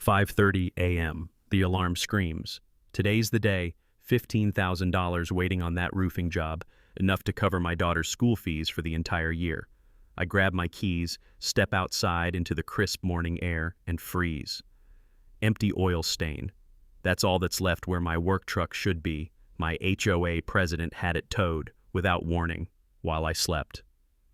5:30 a.m. The alarm screams. Today's the day, $15,000 waiting on that roofing job, enough to cover my daughter's school fees for the entire year. I grab my keys, step outside into the crisp morning air, and freeze. Empty oil stain. That's all that's left where my work truck should be. My HOA president had it towed, without warning, while I slept.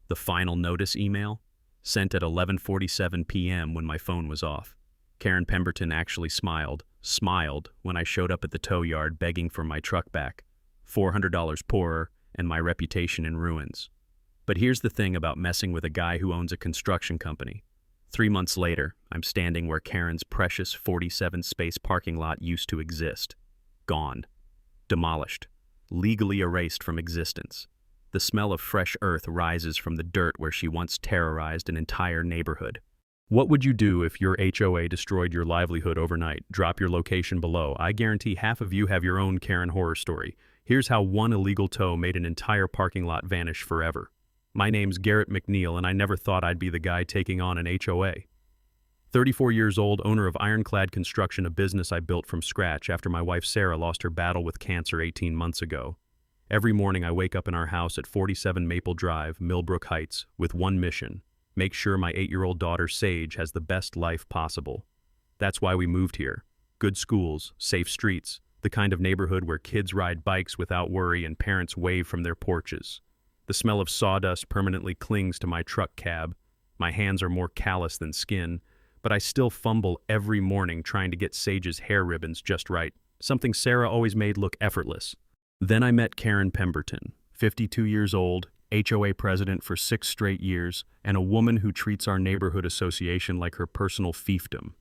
The final notice email? Sent at 11:47 p.m. when my phone was off. Karen Pemberton actually smiled when I showed up at the tow yard begging for my truck back. $400 poorer, and my reputation in ruins. But here's the thing about messing with a guy who owns a construction company. 3 months later, I'm standing where Karen's precious 47-space parking lot used to exist. Gone. Demolished. Legally erased from existence. The smell of fresh earth rises from the dirt where she once terrorized an entire neighborhood. What would you do if your HOA destroyed your livelihood overnight? Drop your location below. I guarantee half of you have your own Karen horror story. Here's how one illegal tow made an entire parking lot vanish forever. My name's Garrett McNeil, and I never thought I'd be the guy taking on an HOA. 34 years old, owner of Ironclad Construction, a business I built from scratch after my wife Sarah lost her battle with cancer 18 months ago. Every morning I wake up in our house at 47 Maple Drive, Millbrook Heights, with one mission: make sure my 8-year-old daughter Sage has the best life possible. That's why we moved here. Good schools, safe streets, the kind of neighborhood where kids ride bikes without worry and parents wave from their porches. The smell of sawdust permanently clings to my truck cab. My hands are more callous than skin, but I still fumble every morning trying to get Sage's hair ribbons just right, something Sarah always made look effortless. Then I met Karen Pemberton, 52 years old, HOA president for 6 straight years, and a woman who treats our neighborhood association like her personal fiefdom.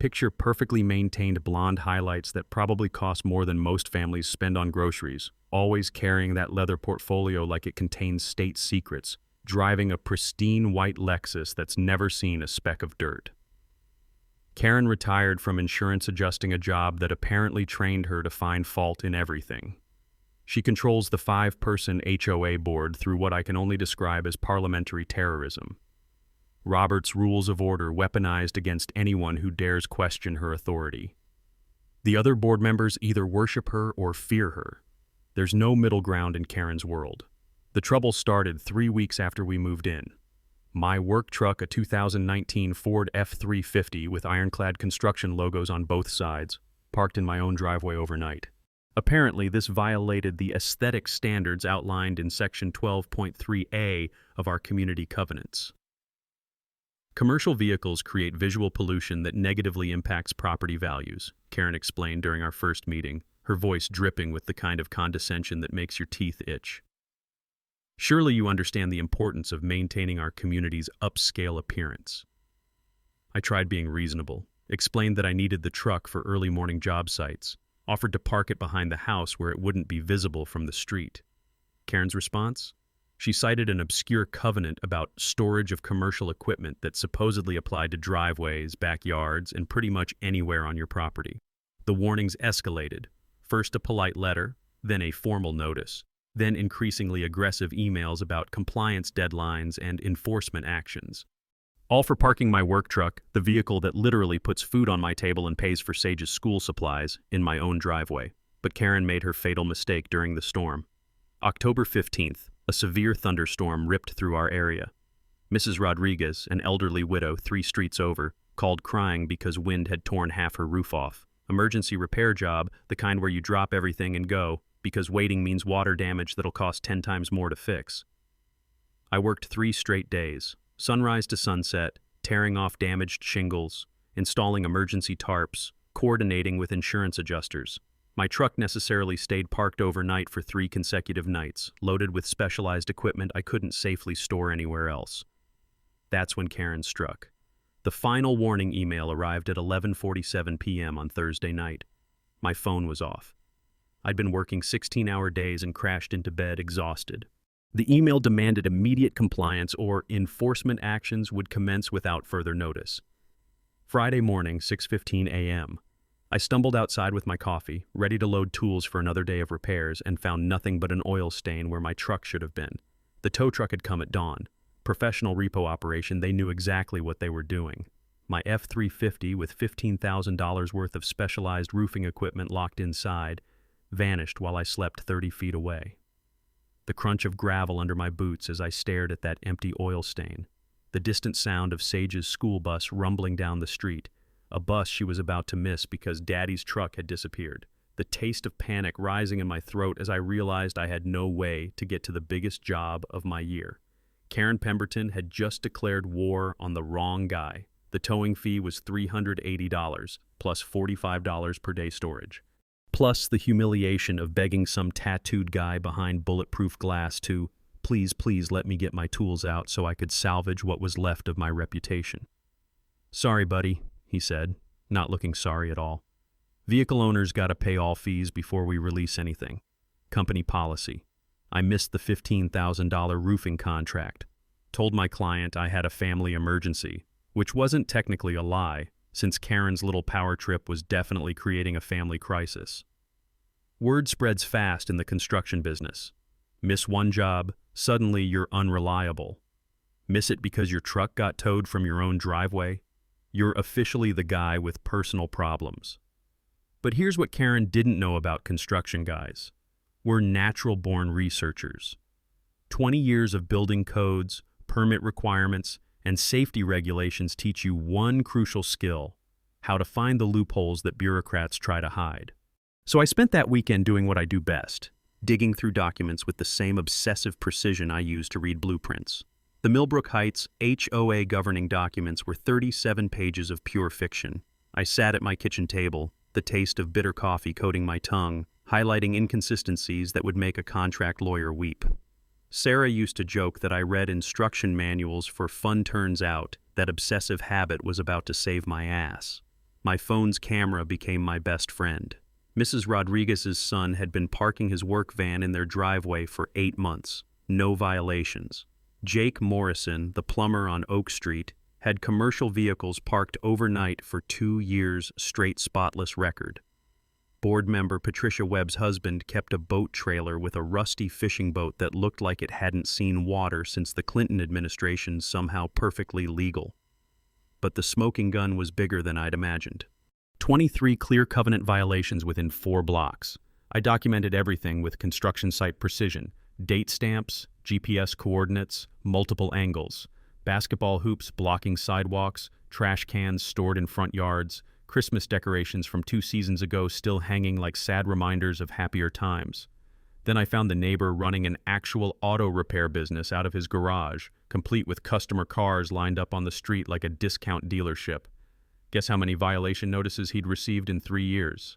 Picture perfectly maintained blonde highlights that probably cost more than most families spend on groceries, always carrying that leather portfolio like it contains state secrets, driving a pristine white Lexus that's never seen a speck of dirt. Karen retired from insurance adjusting, a job that apparently trained her to find fault in everything. She controls the 5-person HOA board through what I can only describe as parliamentary terrorism. Robert's Rules of Order weaponized against anyone who dares question her authority. The other board members either worship her or fear her. There's no middle ground in Karen's world. The trouble started 3 weeks after we moved in. My work truck, a 2019 Ford F-350 with Ironclad Construction logos on both sides, parked in my own driveway overnight. Apparently, this violated the aesthetic standards outlined in Section 12.3A of our community covenants. Commercial vehicles create visual pollution that negatively impacts property values, Karen explained during our first meeting, her voice dripping with the kind of condescension that makes your teeth itch. Surely you understand the importance of maintaining our community's upscale appearance. I tried being reasonable, explained that I needed the truck for early morning job sites, offered to park it behind the house where it wouldn't be visible from the street. Karen's response? She cited an obscure covenant about storage of commercial equipment that supposedly applied to driveways, backyards, and pretty much anywhere on your property. The warnings escalated. First a polite letter, then a formal notice, then increasingly aggressive emails about compliance deadlines and enforcement actions. All for parking my work truck, the vehicle that literally puts food on my table and pays for Sage's school supplies, in my own driveway. But Karen made her fatal mistake during the storm. October 15th, a severe thunderstorm ripped through our area. Mrs. Rodriguez, an elderly widow 3 streets over, called crying because wind had torn half her roof off. Emergency repair job, the kind where you drop everything and go, because waiting means water damage that'll cost 10 times more to fix. I worked 3 straight days. Sunrise to sunset, tearing off damaged shingles, installing emergency tarps, coordinating with insurance adjusters. My truck necessarily stayed parked overnight for 3 consecutive nights, loaded with specialized equipment I couldn't safely store anywhere else. That's when Karen struck. The final warning email arrived at 11:47 p.m. on Thursday night. My phone was off. I'd been working 16-hour days and crashed into bed exhausted. The email demanded immediate compliance or enforcement actions would commence without further notice. Friday morning, 6:15 a.m. I stumbled outside with my coffee, ready to load tools for another day of repairs, and found nothing but an oil stain where my truck should have been. The tow truck had come at dawn. Professional repo operation, they knew exactly what they were doing. My F-350 with $15,000 worth of specialized roofing equipment locked inside vanished while I slept 30 feet away. The crunch of gravel under my boots as I stared at that empty oil stain. The distant sound of Sage's school bus rumbling down the street, a bus she was about to miss because Daddy's truck had disappeared. The taste of panic rising in my throat as I realized I had no way to get to the biggest job of my year. Karen Pemberton had just declared war on the wrong guy. The towing fee was $380, plus $45 per day storage. Plus the humiliation of begging some tattooed guy behind bulletproof glass to, please let me get my tools out so I could salvage what was left of my reputation. Sorry, buddy, he said, not looking sorry at all. Vehicle owners gotta pay all fees before we release anything. Company policy. I missed the $15,000 roofing contract. Told my client I had a family emergency, which wasn't technically a lie, since Karen's little power trip was definitely creating a family crisis. Word spreads fast in the construction business. Miss one job, suddenly you're unreliable. Miss it because your truck got towed from your own driveway? You're officially the guy with personal problems. But here's what Karen didn't know about construction guys. We're natural-born researchers. 20 years of building codes, permit requirements, and safety regulations teach you one crucial skill: how to find the loopholes that bureaucrats try to hide. So I spent that weekend doing what I do best, digging through documents with the same obsessive precision I use to read blueprints. The Millbrook Heights HOA governing documents were 37 pages of pure fiction. I sat at my kitchen table, the taste of bitter coffee coating my tongue, highlighting inconsistencies that would make a contract lawyer weep. Sarah used to joke that I read instruction manuals for fun. Turns out that obsessive habit was about to save my ass. My phone's camera became my best friend. Mrs. Rodriguez's son had been parking his work van in their driveway for 8 months. No violations. Jake Morrison, the plumber on Oak Street, had commercial vehicles parked overnight for 2 years straight, spotless record. Board member Patricia Webb's husband kept a boat trailer with a rusty fishing boat that looked like it hadn't seen water since the Clinton administration, somehow perfectly legal. But the smoking gun was bigger than I'd imagined. 23 clear covenant violations within 4 blocks. I documented everything with construction site precision: date stamps, GPS coordinates, multiple angles, basketball hoops blocking sidewalks, trash cans stored in front yards, Christmas decorations from 2 seasons ago still hanging like sad reminders of happier times. Then I found the neighbor running an actual auto repair business out of his garage, complete with customer cars lined up on the street like a discount dealership. Guess how many violation notices he'd received in 3 years?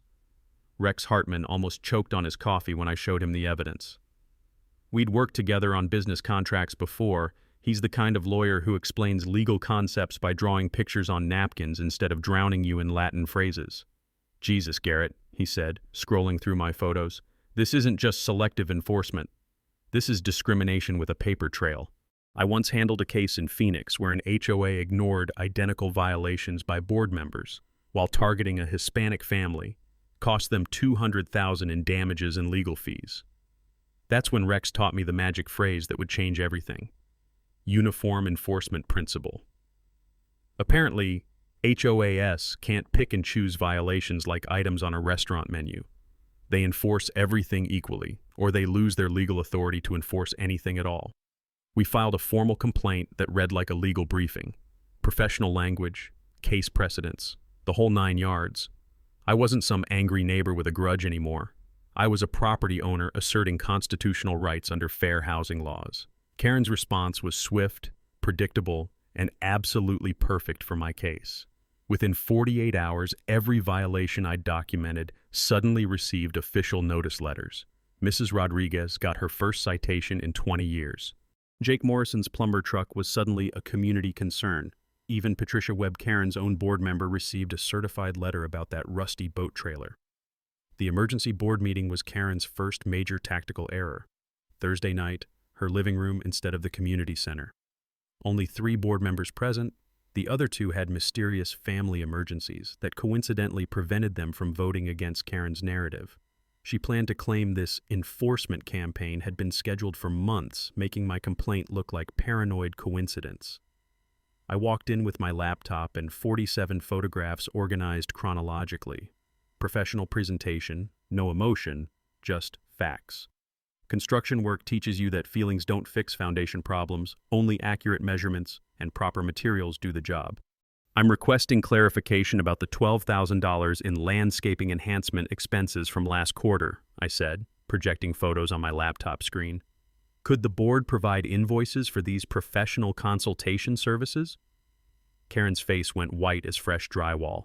Rex Hartman almost choked on his coffee when I showed him the evidence. We'd worked together on business contracts before. He's the kind of lawyer who explains legal concepts by drawing pictures on napkins instead of drowning you in Latin phrases. Jesus, Garrett, he said, scrolling through my photos. This isn't just selective enforcement. This is discrimination with a paper trail. I once handled a case in Phoenix where an HOA ignored identical violations by board members while targeting a Hispanic family, cost them $200,000 in damages and legal fees. That's when Rex taught me the magic phrase that would change everything: uniform enforcement principle. Apparently, HOAS can't pick and choose violations like items on a restaurant menu. They enforce everything equally, or they lose their legal authority to enforce anything at all. We filed a formal complaint that read like a legal briefing. Professional language, case precedents, the whole 9 yards. I wasn't some angry neighbor with a grudge anymore. I was a property owner asserting constitutional rights under fair housing laws. Karen's response was swift, predictable, and absolutely perfect for my case. Within 48 hours, every violation I'd documented suddenly received official notice letters. Mrs. Rodriguez got her first citation in 20 years. Jake Morrison's plumber truck was suddenly a community concern. Even Patricia Webb Karen's own board member received a certified letter about that rusty boat trailer. The emergency board meeting was Karen's first major tactical error. Thursday night, her living room instead of the community center. Only 3 board members present. The other 2 had mysterious family emergencies that coincidentally prevented them from voting against Karen's narrative. She planned to claim this enforcement campaign had been scheduled for months, making my complaint look like paranoid coincidence. I walked in with my laptop and 47 photographs organized chronologically. Professional presentation, no emotion, just facts. Construction work teaches you that feelings don't fix foundation problems, only accurate measurements and proper materials do the job. I'm requesting clarification about the $12,000 in landscaping enhancement expenses from last quarter, I said, projecting photos on my laptop screen. Could the board provide invoices for these professional consultation services? Karen's face went white as fresh drywall.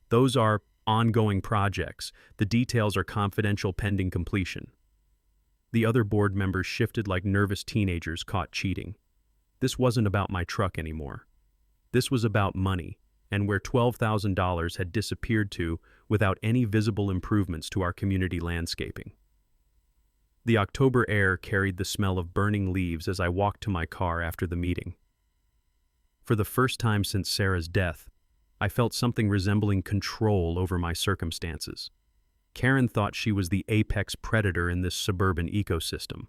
Those are ongoing projects. The details are confidential pending completion. The other board members shifted like nervous teenagers caught cheating. This wasn't about my truck anymore. This was about money, and where $12,000 had disappeared to without any visible improvements to our community landscaping. The October air carried the smell of burning leaves as I walked to my car after the meeting. For the first time since Sarah's death, I felt something resembling control over my circumstances. Karen thought she was the apex predator in this suburban ecosystem.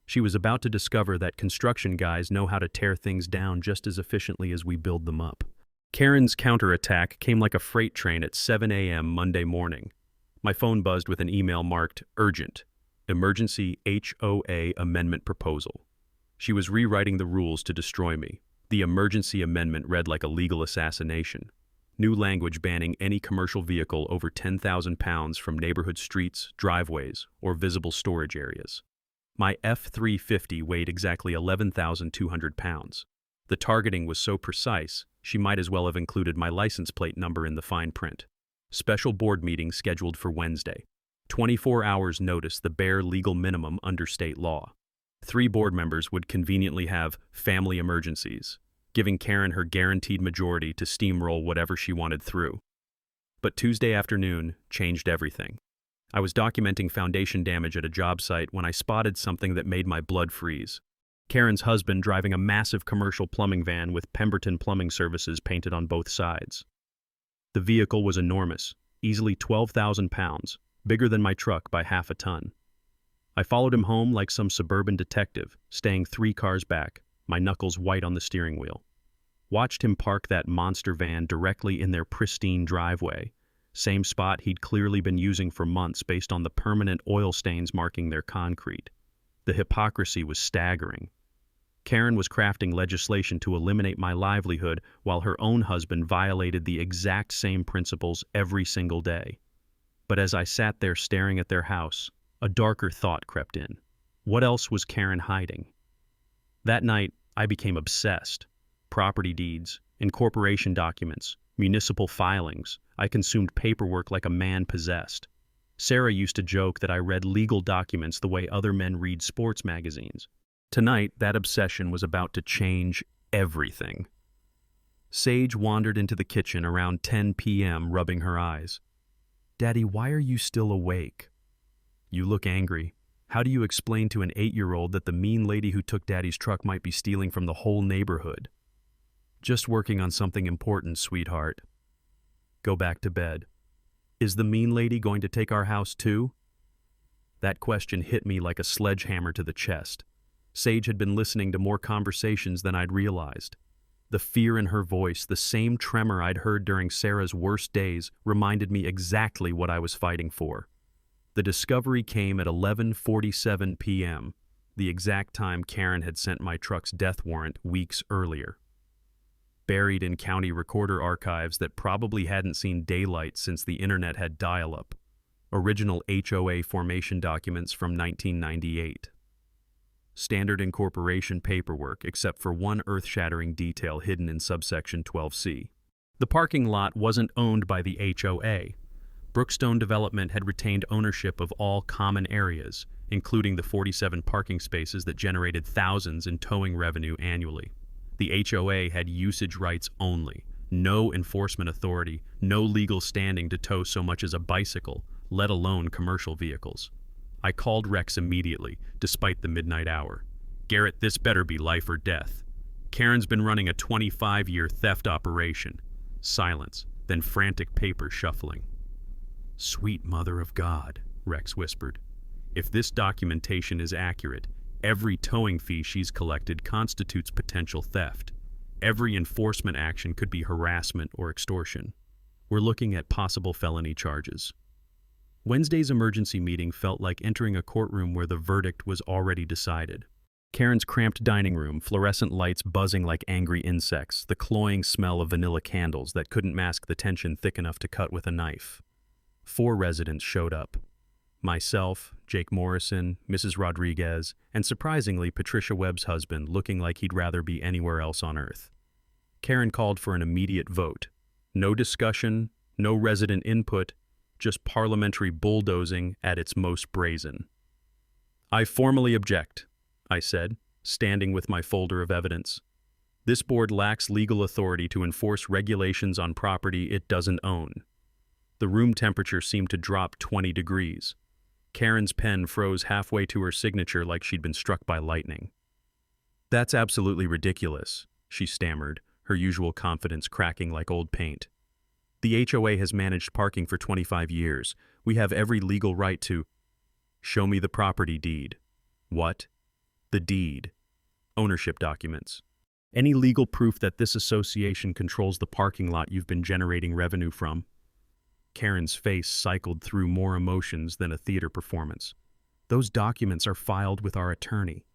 She was about to discover that construction guys know how to tear things down just as efficiently as we build them up. Karen's counterattack came like a freight train at 7 a.m. Monday morning. My phone buzzed with an email marked Urgent, Emergency HOA Amendment Proposal. She was rewriting the rules to destroy me. The emergency amendment read like a legal assassination. New language banning any commercial vehicle over 10,000 pounds from neighborhood streets, driveways, or visible storage areas. My F-350 weighed exactly 11,200 pounds. The targeting was so precise, she might as well have included my license plate number in the fine print. Special board meeting scheduled for Wednesday. 24 hours notice, the bare legal minimum under state law. 3 board members would conveniently have family emergencies, giving Karen her guaranteed majority to steamroll whatever she wanted through. But Tuesday afternoon changed everything. I was documenting foundation damage at a job site when I spotted something that made my blood freeze. Karen's husband driving a massive commercial plumbing van with Pemberton Plumbing Services painted on both sides. The vehicle was enormous, easily 12,000 pounds, bigger than my truck by half a ton. I followed him home like some suburban detective, staying 3 cars back, my knuckles white on the steering wheel. Watched him park that monster van directly in their pristine driveway, same spot he'd clearly been using for months based on the permanent oil stains marking their concrete. The hypocrisy was staggering. Karen was crafting legislation to eliminate my livelihood while her own husband violated the exact same principles every single day. But as I sat there staring at their house, a darker thought crept in. What else was Karen hiding? That night, I became obsessed. Property deeds, incorporation documents, municipal filings. I consumed paperwork like a man possessed. Sarah used to joke that I read legal documents the way other men read sports magazines. Tonight, that obsession was about to change everything. Sage wandered into the kitchen around 10 p.m., rubbing her eyes. "Daddy, why are you still awake?" "You look angry. How do you explain to an 8-year-old that the mean lady who took Daddy's truck might be stealing from the whole neighborhood?" "Just working on something important, sweetheart." "Go back to bed." "Is the mean lady going to take our house too?" That question hit me like a sledgehammer to the chest. Sage had been listening to more conversations than I'd realized. The fear in her voice, the same tremor I'd heard during Sarah's worst days, reminded me exactly what I was fighting for. The discovery came at 11:47 p.m., the exact time Karen had sent my truck's death warrant weeks earlier. Buried in county recorder archives that probably hadn't seen daylight since the internet had dial-up. Original HOA formation documents from 1998. Standard incorporation paperwork, except for one earth-shattering detail hidden in subsection 12C. The parking lot wasn't owned by the HOA. Brookstone Development had retained ownership of all common areas, including the 47 parking spaces that generated thousands in towing revenue annually. The HOA had usage rights only, no enforcement authority, no legal standing to tow so much as a bicycle, let alone commercial vehicles. I called Rex immediately, despite the midnight hour. "Garrett, this better be life or death. Karen's been running a 25-year theft operation." Silence, then frantic paper shuffling. "Sweet mother of God," Rex whispered. "If this documentation is accurate, every towing fee she's collected constitutes potential theft. Every enforcement action could be harassment or extortion. We're looking at possible felony charges. Wednesday's emergency meeting felt like entering a courtroom where the verdict was already decided. Karen's cramped dining room, fluorescent lights buzzing like angry insects, the cloying smell of vanilla candles that couldn't mask the tension thick enough to cut with a knife. 4 residents showed up. Myself, Jake Morrison, Mrs. Rodriguez, and surprisingly Patricia Webb's husband, looking like he'd rather be anywhere else on earth. Karen called for an immediate vote. No discussion, no resident input, just parliamentary bulldozing at its most brazen. "I formally object," I said, standing with my folder of evidence. "This board lacks legal authority to enforce regulations on property it doesn't own." The room temperature seemed to drop 20 degrees. Karen's pen froze halfway to her signature like she'd been struck by lightning. "That's absolutely ridiculous," she stammered, her usual confidence cracking like old paint. "The HOA has managed parking for 25 years. We have every legal right to—" "Show me the property deed." "What?" "The deed. Ownership documents. Any legal proof that this association controls the parking lot you've been generating revenue from." Karen's face cycled through more emotions than a theater performance. "Those documents are filed with our attorney.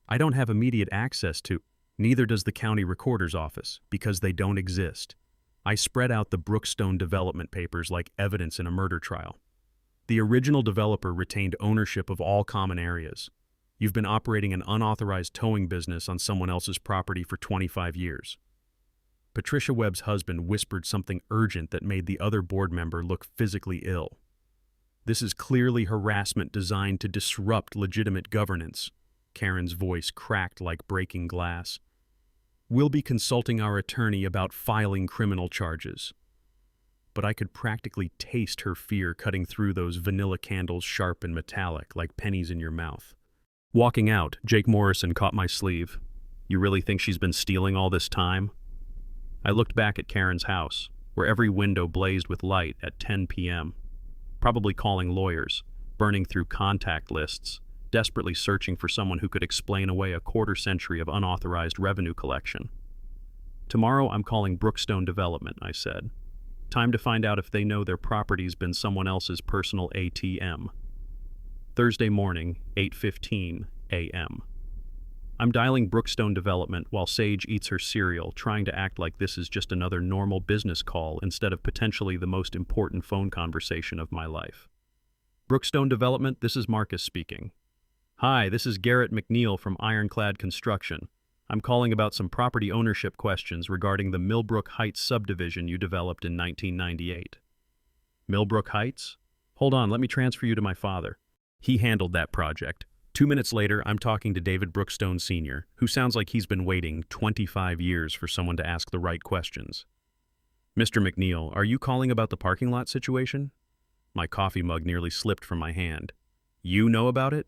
I don't have immediate access to, neither does the county recorder's office, because they don't exist. I spread out the Brookstone development papers like evidence in a murder trial. The original developer retained ownership of all common areas. You've been operating an unauthorized towing business on someone else's property for 25 years. Patricia Webb's husband whispered something urgent that made the other board member look physically ill. "This is clearly harassment designed to disrupt legitimate governance." Karen's voice cracked like breaking glass. "We'll be consulting our attorney about filing criminal charges." But I could practically taste her fear cutting through those vanilla candles, sharp and metallic, like pennies in your mouth. Walking out, Jake Morrison caught my sleeve. "You really think she's been stealing all this time?" I looked back at Karen's house, where every window blazed with light at 10 p.m., probably calling lawyers, burning through contact lists, desperately searching for someone who could explain away a quarter-century of unauthorized revenue collection. "Tomorrow I'm calling Brookstone Development," I said. "Time to find out if they know their property's been someone else's personal ATM." Thursday morning, 8:15 a.m. I'm dialing Brookstone Development while Sage eats her cereal, trying to act like this is just another normal business call instead of potentially the most important phone conversation of my life. "Brookstone Development, this is Marcus speaking." "Hi, this is Garrett McNeil from Ironclad Construction. I'm calling about some property ownership questions regarding the Millbrook Heights subdivision you developed in 1998. "Millbrook Heights? Hold on, let me transfer you to my father. He handled that project. 2 minutes later, I'm talking to David Brookstone Sr., who sounds like he's been waiting 25 years for someone to ask the right questions. "Mr. McNeil, are you calling about the parking lot situation?" My coffee mug nearly slipped from my hand. "You know about it?"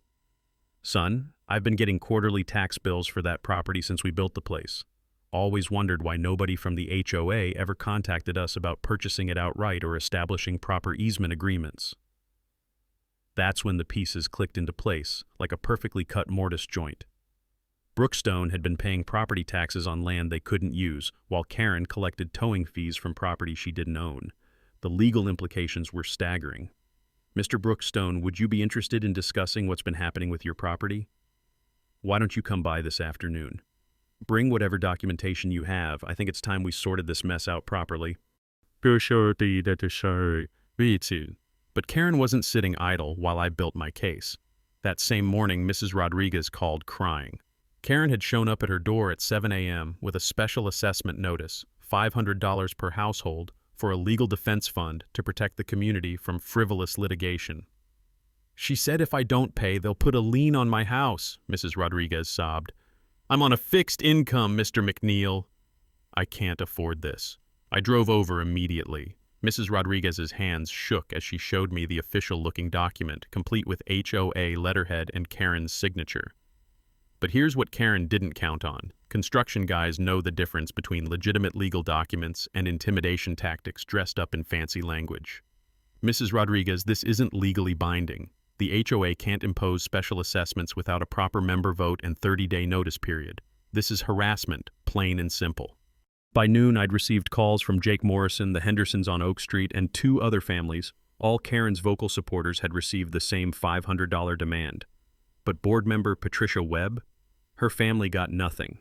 "Son, I've been getting quarterly tax bills for that property since we built the place. Always wondered why nobody from the HOA ever contacted us about purchasing it outright or establishing proper easement agreements." That's when the pieces clicked into place, like a perfectly cut mortise joint. Brookstone had been paying property taxes on land they couldn't use, while Karen collected towing fees from property she didn't own. The legal implications were staggering. "Mr. Brookstone, would you be interested in discussing what's been happening with your property? Why don't you come by this afternoon? Bring whatever documentation you have. I think it's time we sorted this mess out properly." But Karen wasn't sitting idle while I built my case. That same morning, Mrs. Rodriguez called crying. Karen had shown up at her door at 7 a.m. with a special assessment notice, $500 per household, for a legal defense fund to protect the community from frivolous litigation. "She said if I don't pay, they'll put a lien on my house," Mrs. Rodriguez sobbed. "I'm on a fixed income, Mr. McNeil." "I can't afford this." I drove over immediately. Mrs. Rodriguez's hands shook as she showed me the official-looking document, complete with HOA letterhead and Karen's signature. But here's what Karen didn't count on. Construction guys know the difference between legitimate legal documents and intimidation tactics dressed up in fancy language. "Mrs. Rodriguez, this isn't legally binding. The HOA can't impose special assessments without a proper member vote and 30-day notice period. This is harassment, plain and simple. By noon, I'd received calls from Jake Morrison, the Hendersons on Oak Street, and two other families. All Karen's vocal supporters had received the same $500 demand. But board member Patricia Webb? Her family got nothing.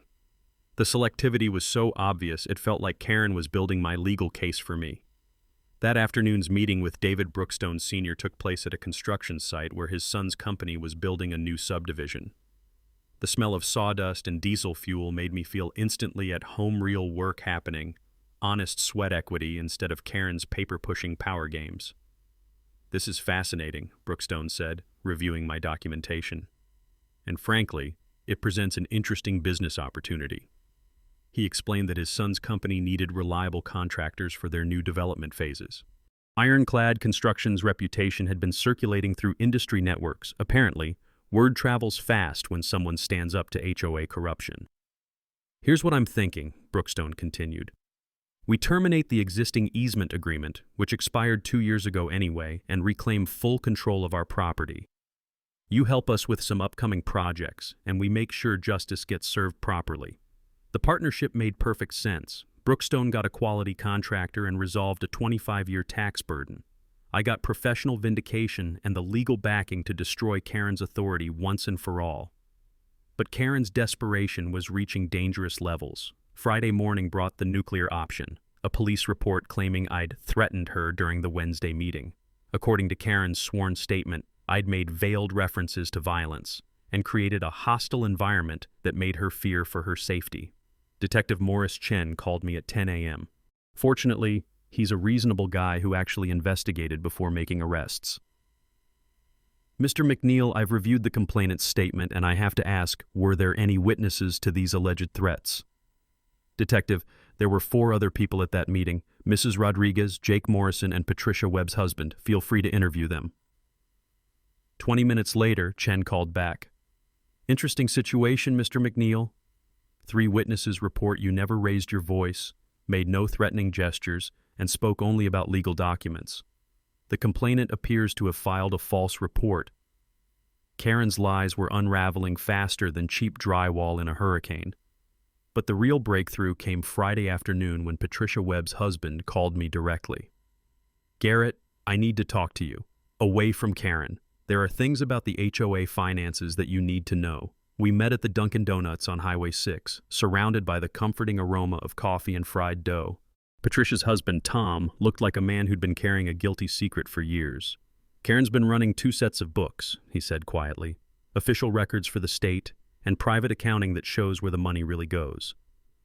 The selectivity was so obvious it felt like Karen was building my legal case for me. That afternoon's meeting with David Brookstone Sr. took place at a construction site where his son's company was building a new subdivision. The smell of sawdust and diesel fuel made me feel instantly at home, real work happening, honest sweat equity instead of Karen's paper-pushing power games. "This is fascinating," Brookstone said, reviewing my documentation. "And frankly, it presents an interesting business opportunity." He explained that his son's company needed reliable contractors for their new development phases. Ironclad Construction's reputation had been circulating through industry networks. Apparently, word travels fast when someone stands up to HOA corruption. "Here's what I'm thinking," Brookstone continued. "We terminate the existing easement agreement, which expired 2 years ago anyway, and reclaim full control of our property. You help us with some upcoming projects, and we make sure justice gets served properly." The partnership made perfect sense. Brookstone got a quality contractor and resolved a 25-year tax burden. I got professional vindication and the legal backing to destroy Karen's authority once and for all. But Karen's desperation was reaching dangerous levels. Friday morning brought the nuclear option, a police report claiming I'd threatened her during the Wednesday meeting. According to Karen's sworn statement, I'd made veiled references to violence and created a hostile environment that made her fear for her safety. Detective Morris Chen called me at 10 a.m. Fortunately, he's a reasonable guy who actually investigated before making arrests. "Mr. McNeil, I've reviewed the complainant's statement and I have to ask, were there any witnesses to these alleged threats?" "Detective, there were 4 other people at that meeting, Mrs. Rodriguez, Jake Morrison, and Patricia Webb's husband. Feel free to interview them." 20 minutes later, Chen called back. "Interesting situation, Mr. McNeil. 3 witnesses report you never raised your voice, made no threatening gestures, and spoke only about legal documents. The complainant appears to have filed a false report. Karen's lies were unraveling faster than cheap drywall in a hurricane. But the real breakthrough came Friday afternoon when Patricia Webb's husband called me directly. "Garrett, I need to talk to you. Away from Karen. There are things about the HOA finances that you need to know." We met at the Dunkin' Donuts on Highway 6, surrounded by the comforting aroma of coffee and fried dough. Patricia's husband, Tom, looked like a man who'd been carrying a guilty secret for years. "Karen's been running 2 sets of books," he said quietly. "Official records for the state, and private accounting that shows where the money really goes.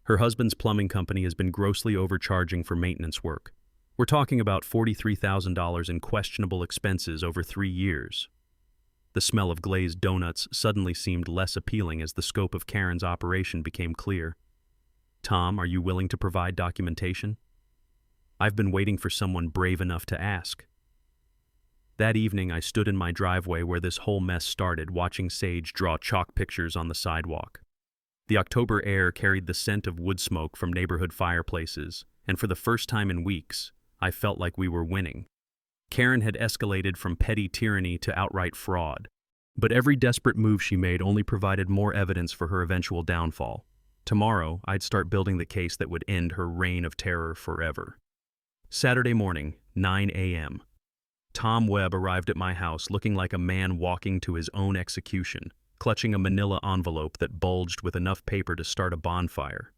Her husband's plumbing company has been grossly overcharging for maintenance work. We're talking about $43,000 in questionable expenses over 3 years. The smell of glazed donuts suddenly seemed less appealing as the scope of Karen's operation became clear. "Tom, are you willing to provide documentation?" "I've been waiting for someone brave enough to ask." That evening, I stood in my driveway where this whole mess started, watching Sage draw chalk pictures on the sidewalk. The October air carried the scent of wood smoke from neighborhood fireplaces, and for the first time in weeks, I felt like we were winning. Karen had escalated from petty tyranny to outright fraud. But every desperate move she made only provided more evidence for her eventual downfall. Tomorrow, I'd start building the case that would end her reign of terror forever. Saturday morning, 9 a.m. Tom Webb arrived at my house looking like a man walking to his own execution, clutching a manila envelope that bulged with enough paper to start a bonfire.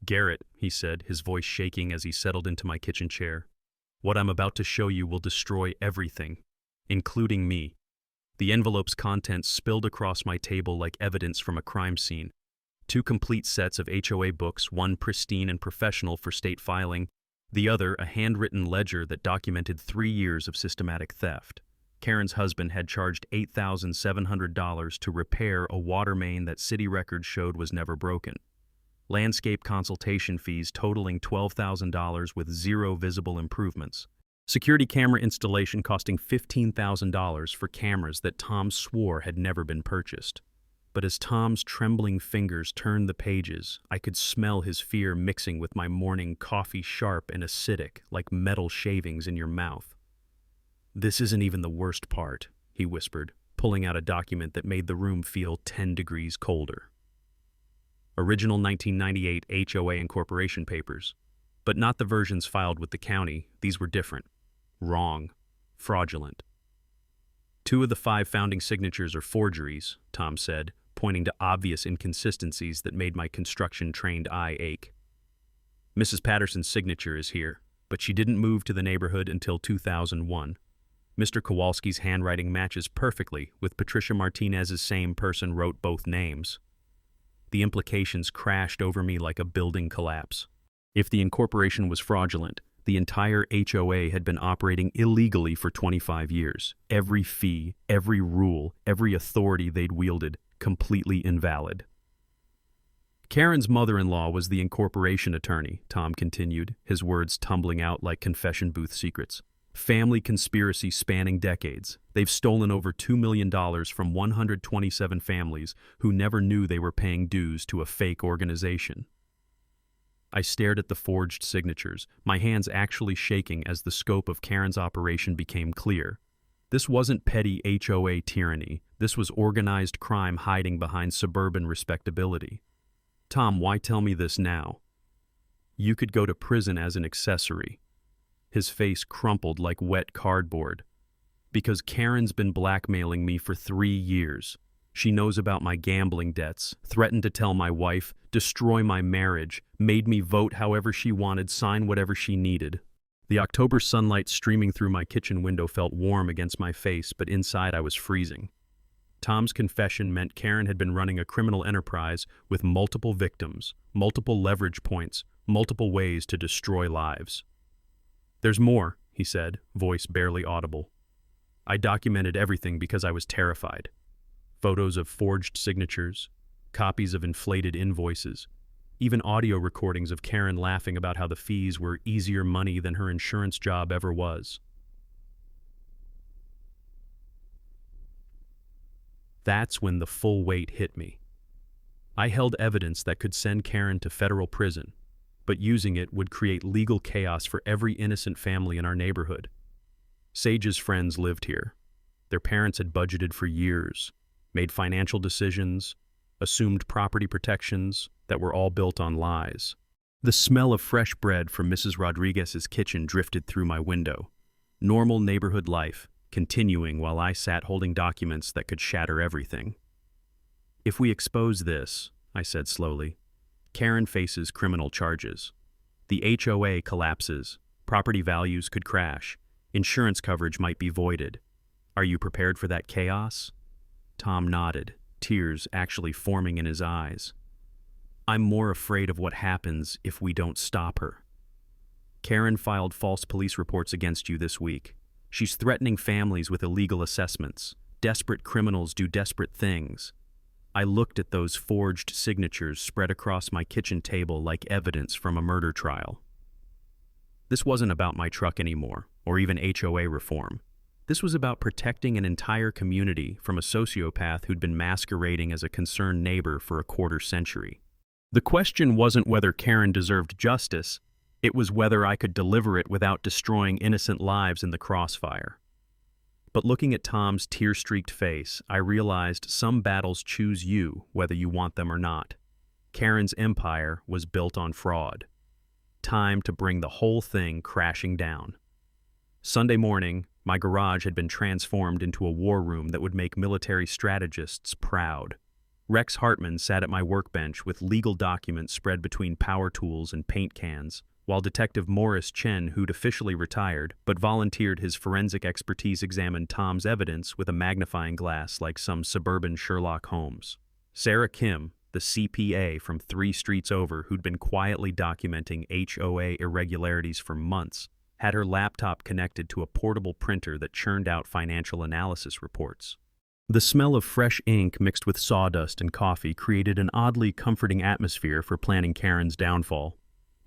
"Garrett," he said, his voice shaking as he settled into my kitchen chair, "what I'm about to show you will destroy everything, including me." The envelope's contents spilled across my table like evidence from a crime scene. 2 complete sets of HOA books, one pristine and professional for state filing, the other a handwritten ledger that documented 3 years of systematic theft. Karen's husband had charged $8,700 to repair a water main that city records showed was never broken. Landscape consultation fees totaling $12,000 with 0 visible improvements. Security camera installation costing $15,000 for cameras that Tom swore had never been purchased. But as Tom's trembling fingers turned the pages, I could smell his fear mixing with my morning coffee, sharp and acidic, like metal shavings in your mouth. "This isn't even the worst part," he whispered, pulling out a document that made the room feel 10 degrees colder. Original 1998 HOA incorporation papers. But not the versions filed with the county. These were different. Wrong. Fraudulent. 2 of the 5 founding signatures are forgeries, Tom said, pointing to obvious inconsistencies that made my construction-trained eye ache. Mrs. Patterson's signature is here, but she didn't move to the neighborhood until 2001. Mr. Kowalski's handwriting matches perfectly with Patricia Martinez's same person wrote both names. The implications crashed over me like a building collapse. If the incorporation was fraudulent, the entire HOA had been operating illegally for 25 years. Every fee, every rule, every authority they'd wielded, completely invalid. Karen's mother-in-law was the incorporation attorney, Tom continued, his words tumbling out like confession booth secrets. Family conspiracy spanning decades. They've stolen over $2 million from 127 families who never knew they were paying dues to a fake organization. I stared at the forged signatures, my hands actually shaking as the scope of Karen's operation became clear. This wasn't petty HOA tyranny. This was organized crime hiding behind suburban respectability. Tom, why tell me this now? You could go to prison as an accessory. His face crumpled like wet cardboard. Because Karen's been blackmailing me for 3 years. She knows about my gambling debts, threatened to tell my wife, destroy my marriage, made me vote however she wanted, sign whatever she needed. The October sunlight streaming through my kitchen window felt warm against my face, but inside I was freezing. Tom's confession meant Karen had been running a criminal enterprise with multiple victims, multiple leverage points, multiple ways to destroy lives. There's more, he said, voice barely audible. I documented everything because I was terrified. Photos of forged signatures, copies of inflated invoices, even audio recordings of Karen laughing about how the fees were easier money than her insurance job ever was. That's when the full weight hit me. I held evidence that could send Karen to federal prison, but using it would create legal chaos for every innocent family in our neighborhood. Sage's friends lived here. Their parents had budgeted for years, made financial decisions, assumed property protections that were all built on lies. The smell of fresh bread from Mrs. Rodriguez's kitchen drifted through my window. Normal neighborhood life, continuing while I sat holding documents that could shatter everything. If we expose this, I said slowly, Karen faces criminal charges. The HOA collapses, property values could crash, insurance coverage might be voided. Are you prepared for that chaos? Tom nodded, tears actually forming in his eyes. I'm more afraid of what happens if we don't stop her. Karen filed false police reports against you this week. She's threatening families with illegal assessments. Desperate criminals do desperate things. I looked at those forged signatures spread across my kitchen table like evidence from a murder trial. This wasn't about my truck anymore, or even HOA reform. This was about protecting an entire community from a sociopath who'd been masquerading as a concerned neighbor for a quarter century. The question wasn't whether Karen deserved justice, it was whether I could deliver it without destroying innocent lives in the crossfire. But looking at Tom's tear-streaked face, I realized some battles choose you whether you want them or not. Karen's empire was built on fraud. Time to bring the whole thing crashing down. Sunday morning, my garage had been transformed into a war room that would make military strategists proud. Rex Hartman sat at my workbench with legal documents spread between power tools and paint cans, while Detective Morris Chen, who'd officially retired but volunteered his forensic expertise, examined Tom's evidence with a magnifying glass like some suburban Sherlock Holmes. Sarah Kim, the CPA from 3 streets over who'd been quietly documenting HOA irregularities for months, had her laptop connected to a portable printer that churned out financial analysis reports. The smell of fresh ink mixed with sawdust and coffee created an oddly comforting atmosphere for planning Karen's downfall.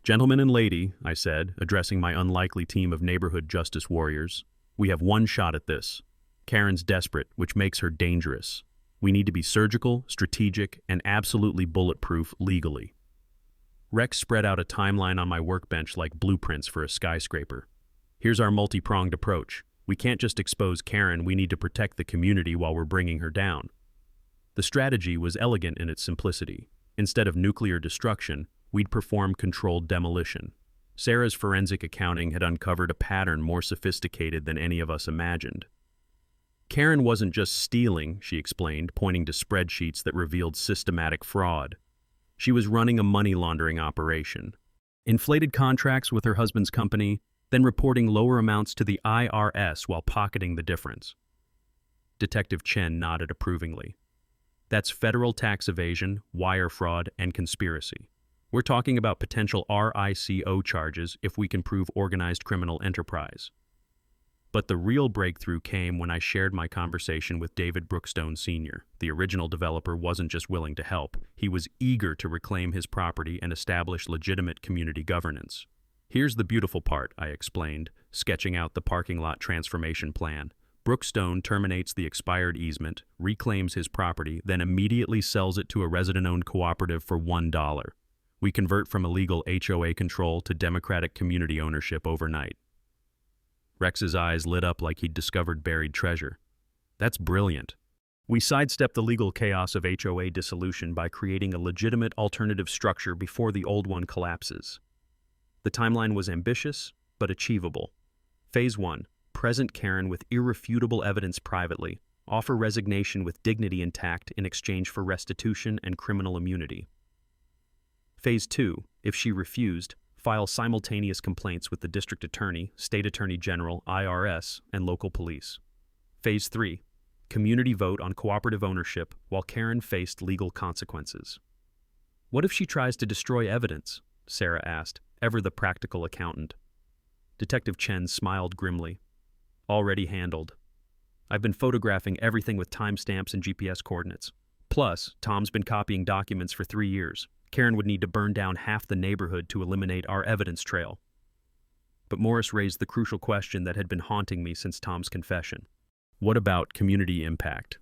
Gentlemen and lady, I said, addressing my unlikely team of neighborhood justice warriors, we have one shot at this. Karen's desperate, which makes her dangerous. We need to be surgical, strategic, and absolutely bulletproof legally. Rex spread out a timeline on my workbench like blueprints for a skyscraper. Here's our multi-pronged approach. We can't just expose Karen, we need to protect the community while we're bringing her down. The strategy was elegant in its simplicity. Instead of nuclear destruction, we'd perform controlled demolition. Sarah's forensic accounting had uncovered a pattern more sophisticated than any of us imagined. Karen wasn't just stealing, she explained, pointing to spreadsheets that revealed systematic fraud. She was running a money laundering operation. Inflated contracts with her husband's company, then reporting lower amounts to the IRS while pocketing the difference. Detective Chen nodded approvingly. That's federal tax evasion, wire fraud, and conspiracy. We're talking about potential RICO charges if we can prove organized criminal enterprise. But the real breakthrough came when I shared my conversation with David Brookstone Sr. The original developer wasn't just willing to help, he was eager to reclaim his property and establish legitimate community governance. Here's the beautiful part, I explained, sketching out the parking lot transformation plan. Brookstone terminates the expired easement, reclaims his property, then immediately sells it to a resident-owned cooperative for $1. We convert from illegal HOA control to democratic community ownership overnight. Rex's eyes lit up like he'd discovered buried treasure. That's brilliant. We sidestep the legal chaos of HOA dissolution by creating a legitimate alternative structure before the old one collapses. The timeline was ambitious, but achievable. Phase 1. Present Karen with irrefutable evidence privately. Offer resignation with dignity intact in exchange for restitution and criminal immunity. Phase 2. If she refused, file simultaneous complaints with the District Attorney, State Attorney General, IRS, and local police. Phase 3. Community vote on cooperative ownership while Karen faced legal consequences. What if she tries to destroy evidence? Sarah asked, ever the practical accountant. Detective Chen smiled grimly. Already handled. I've been photographing everything with timestamps and GPS coordinates. Plus, Tom's been copying documents for 3 years. Karen would need to burn down half the neighborhood to eliminate our evidence trail. But Morris raised the crucial question that had been haunting me since Tom's confession. What about community impact?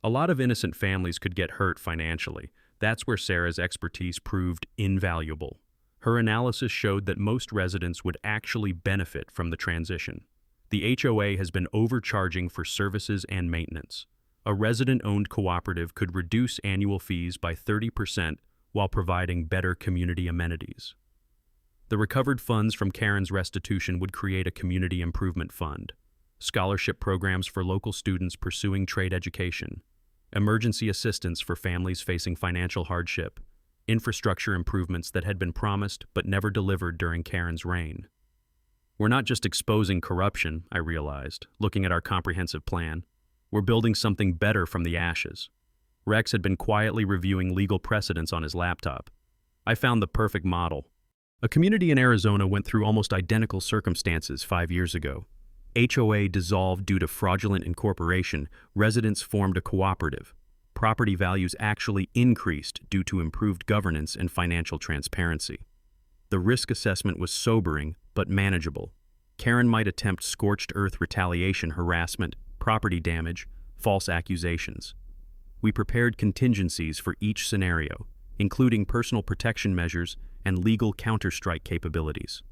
A lot of innocent families could get hurt financially. That's where Sarah's expertise proved invaluable. Her analysis showed that most residents would actually benefit from the transition. The HOA has been overcharging for services and maintenance. A resident-owned cooperative could reduce annual fees by 30% while providing better community amenities. The recovered funds from Karen's restitution would create a community improvement fund, scholarship programs for local students pursuing trade education, emergency assistance for families facing financial hardship, infrastructure improvements that had been promised but never delivered during Karen's reign. We're not just exposing corruption, I realized, looking at our comprehensive plan. We're building something better from the ashes. Rex had been quietly reviewing legal precedents on his laptop. I found the perfect model. A community in Arizona went through almost identical circumstances 5 years ago. HOA dissolved due to fraudulent incorporation. Residents formed a cooperative. Property values actually increased due to improved governance and financial transparency. The risk assessment was sobering, but manageable. Karen might attempt scorched earth retaliation, harassment, property damage, false accusations. We prepared contingencies for each scenario, including personal protection measures and legal counterstrike capabilities.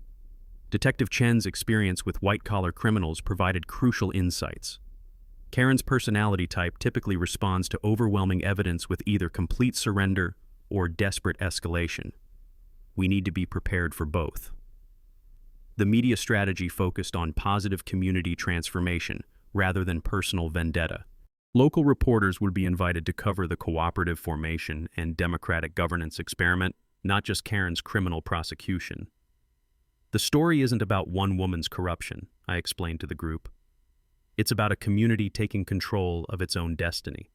Detective Chen's experience with white-collar criminals provided crucial insights. Karen's personality type typically responds to overwhelming evidence with either complete surrender or desperate escalation. We need to be prepared for both. The media strategy focused on positive community transformation rather than personal vendetta. Local reporters would be invited to cover the cooperative formation and democratic governance experiment, not just Karen's criminal prosecution. The story isn't about one woman's corruption, I explained to the group. It's about a community taking control of its own destiny.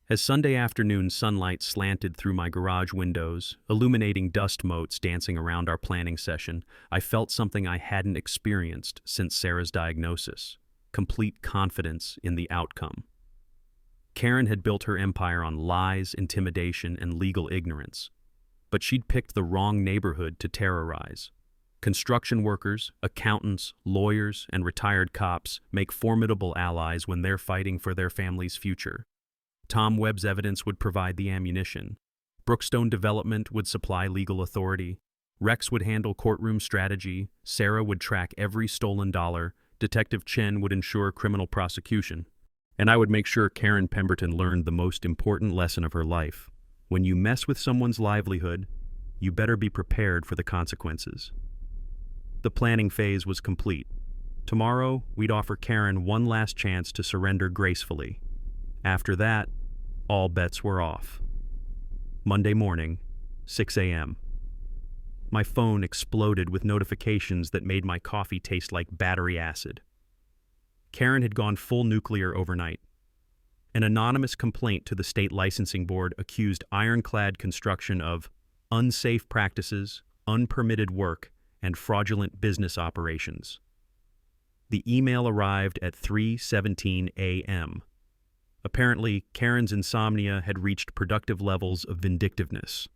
As Sunday afternoon sunlight slanted through my garage windows, illuminating dust motes dancing around our planning session, I felt something I hadn't experienced since Sarah's diagnosis: complete confidence in the outcome. Karen had built her empire on lies, intimidation, and legal ignorance. But she'd picked the wrong neighborhood to terrorize. Construction workers, accountants, lawyers, and retired cops make formidable allies when they're fighting for their family's future. Tom Webb's evidence would provide the ammunition. Brookstone Development would supply legal authority. Rex would handle courtroom strategy. Sarah would track every stolen dollar. Detective Chen would ensure criminal prosecution. And I would make sure Karen Pemberton learned the most important lesson of her life. When you mess with someone's livelihood, you better be prepared for the consequences. The planning phase was complete. Tomorrow, we'd offer Karen one last chance to surrender gracefully. After that, all bets were off. Monday morning, 6 a.m. My phone exploded with notifications that made my coffee taste like battery acid. Karen had gone full nuclear overnight. An anonymous complaint to the state licensing board accused Ironclad Construction of unsafe practices, unpermitted work, and fraudulent business operations. The email arrived at 3:17 a.m. Apparently, Karen's insomnia had reached productive levels of vindictiveness.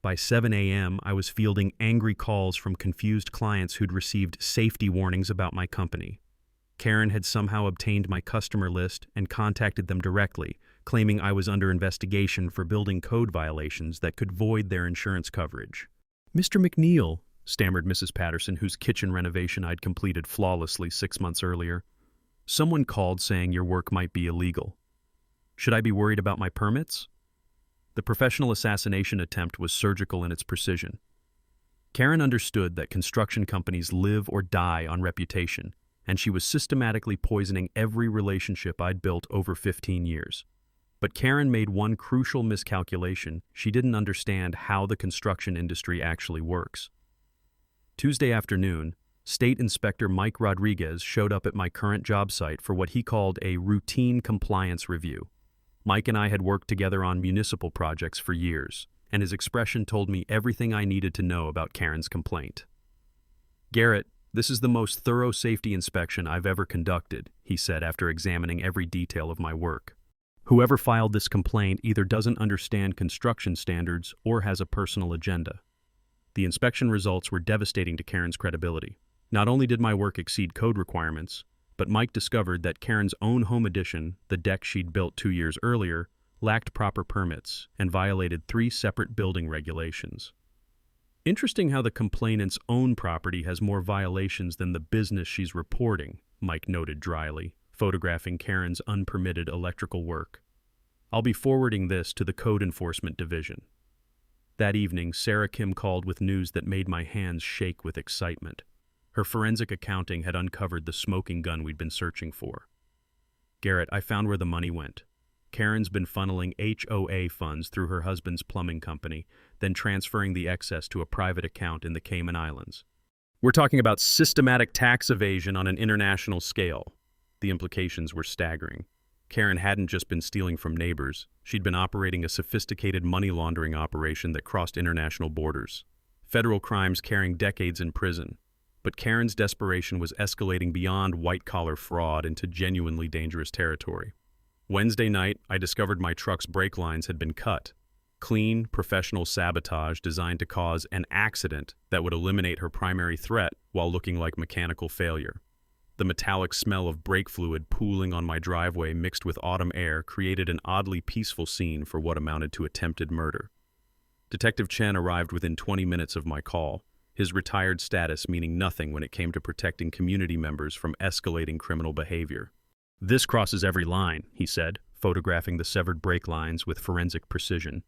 By 7 a.m., I was fielding angry calls from confused clients who'd received safety warnings about my company. Karen had somehow obtained my customer list and contacted them directly, claiming I was under investigation for building code violations that could void their insurance coverage. "Mr. McNeil," stammered Mrs. Patterson, whose kitchen renovation I'd completed flawlessly 6 months earlier, "someone called saying your work might be illegal. Should I be worried about my permits?" The professional assassination attempt was surgical in its precision. Karen understood that construction companies live or die on reputation, and she was systematically poisoning every relationship I'd built over 15 years. But Karen made one crucial miscalculation. She didn't understand how the construction industry actually works. Tuesday afternoon, State Inspector Mike Rodriguez showed up at my current job site for what he called a routine compliance review. Mike and I had worked together on municipal projects for years, and his expression told me everything I needed to know about Karen's complaint. "Garrett, this is the most thorough safety inspection I've ever conducted," he said after examining every detail of my work. "Whoever filed this complaint either doesn't understand construction standards or has a personal agenda." The inspection results were devastating to Karen's credibility. Not only did my work exceed code requirements, but Mike discovered that Karen's own home addition, the deck she'd built 2 years earlier, lacked proper permits and violated 3 separate building regulations. "Interesting how the complainant's own property has more violations than the business she's reporting," Mike noted dryly, photographing Karen's unpermitted electrical work. "I'll be forwarding this to the Code Enforcement Division." That evening, Sarah Kim called with news that made my hands shake with excitement. Her forensic accounting had uncovered the smoking gun we'd been searching for. "Garrett, I found where the money went. Karen's been funneling HOA funds through her husband's plumbing company, then transferring the excess to a private account in the Cayman Islands. We're talking about systematic tax evasion on an international scale." The implications were staggering. Karen hadn't just been stealing from neighbors. She'd been operating a sophisticated money laundering operation that crossed international borders. Federal crimes carrying decades in prison. But Karen's desperation was escalating beyond white-collar fraud into genuinely dangerous territory. Wednesday night, I discovered my truck's brake lines had been cut. Clean, professional sabotage designed to cause an accident that would eliminate her primary threat while looking like mechanical failure. The metallic smell of brake fluid pooling on my driveway mixed with autumn air created an oddly peaceful scene for what amounted to attempted murder. Detective Chen arrived within 20 minutes of my call, his retired status meaning nothing when it came to protecting community members from escalating criminal behavior. "This crosses every line," he said, photographing the severed brake lines with forensic precision.